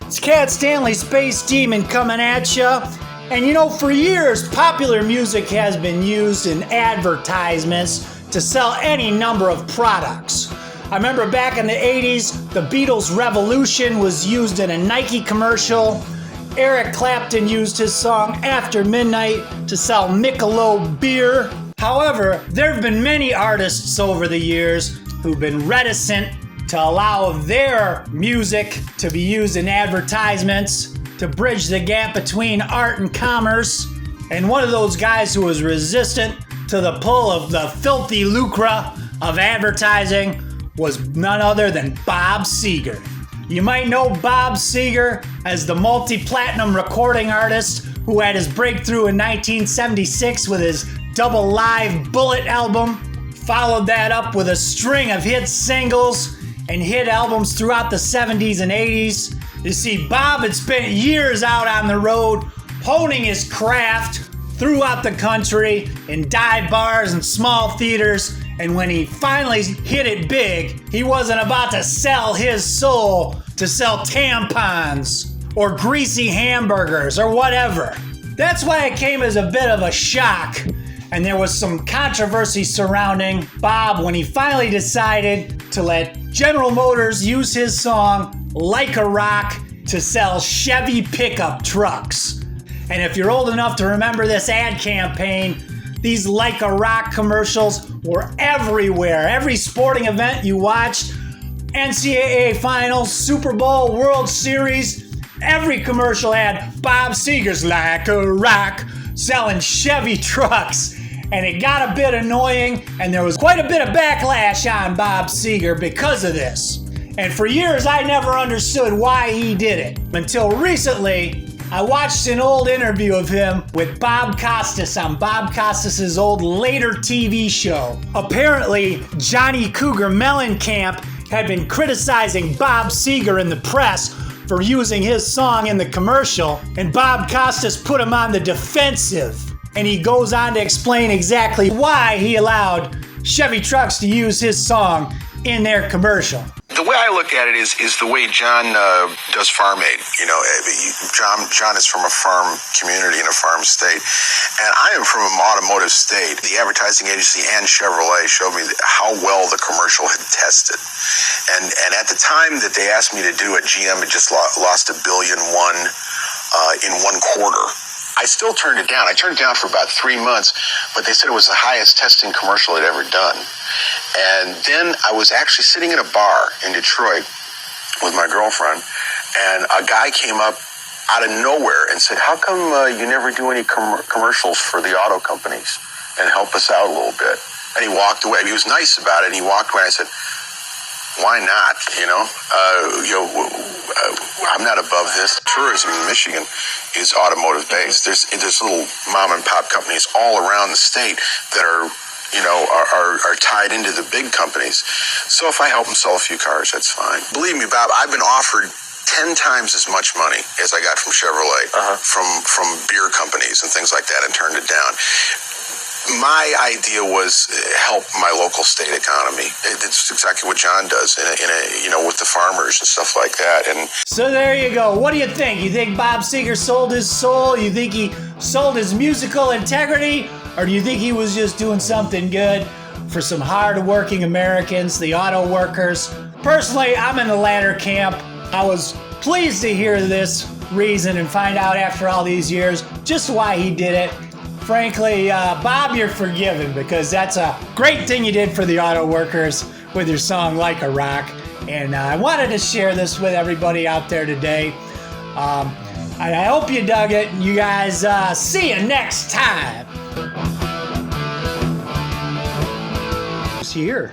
It's Cat Stanley, Space Demon, coming at ya. And you know, for years, popular music has been used in advertisements to sell any number of products. I remember back in the 80s, the Beatles' Revolution was used in a Nike commercial. Eric Clapton used his song After Midnight to sell Michelob beer. However, there have been many artists over the years who've been reticent to allow their music to be used in advertisements to bridge the gap between art and commerce. And one of those guys who was resistant to the pull of the filthy lucre of advertising was none other than Bob Seger. You might know Bob Seger as the multi-platinum recording artist who had his breakthrough in 1976 with his double live Bullet album, followed that up with a string of hit singles and hit albums throughout the 70s and 80s. You see, Bob had spent years out on the road honing his craft throughout the country in dive bars and small theaters, and when he finally hit it big, he wasn't about to sell his soul to sell tampons or greasy hamburgers or whatever. That's why it came as a bit of a shock, and there was some controversy surrounding Bob when he finally decided to let General Motors use his song Like a Rock to sell Chevy pickup trucks. And if you're old enough to remember this ad campaign, these Like a Rock commercials were everywhere. Every sporting event you watched, NCAA Finals, Super Bowl, World Series, every commercial had Bob Seger's Like a Rock selling Chevy trucks. And it got a bit annoying, and there was quite a bit of backlash on Bob Seger because of this. And for years, I never understood why he did it. Until recently, I watched an old interview of him with Bob Costas on Bob Costas' old later TV show. Apparently, Johnny Cougar Mellencamp had been criticizing Bob Seger in the press for using his song in the commercial, and Bob Costas put him on the defensive. And he goes on to explain exactly why he allowed Chevy trucks to use his song in their commercial. The way I look at it is the way John does farm aid. You know, John is from a farm community in a farm state, and I am from an automotive state. The advertising agency and Chevrolet showed me how well the commercial had tested. And at the time that they asked me to do it, GM had just lost $1.1 billion in one quarter. I still turned it down. I turned it down for about 3 months, but they said it was the highest testing commercial I'd ever done. And then I was actually sitting in a bar in Detroit with my girlfriend, and a guy came up out of nowhere and said, "How come you never do any commercials for the auto companies and help us out a little bit?" And he walked away. He was nice about it, and he walked away. I said, "Why not? I'm not above this." Tourism in Michigan is automotive based. There's little mom and pop companies all around the state that are tied into the big companies. So if I help them sell a few cars, that's fine. Believe me, Bob, I've been offered 10 times as much money as I got from Chevrolet, from beer companies and things like that, and turned it down. My idea was help my local state economy. It's exactly what John does with the farmers and stuff like that. And so there you go. What do you think? You think Bob Seger sold his soul? You think he sold his musical integrity? Or do you think he was just doing something good for some hard-working Americans, the auto workers? Personally, I'm in the latter camp. I was pleased to hear this reason and find out after all these years just why he did it. Frankly, Bob, you're forgiven, because that's a great thing you did for the auto workers with your song Like a Rock. And I wanted to share this with everybody out there today. And I hope you dug it. You guys, see you next time. Here.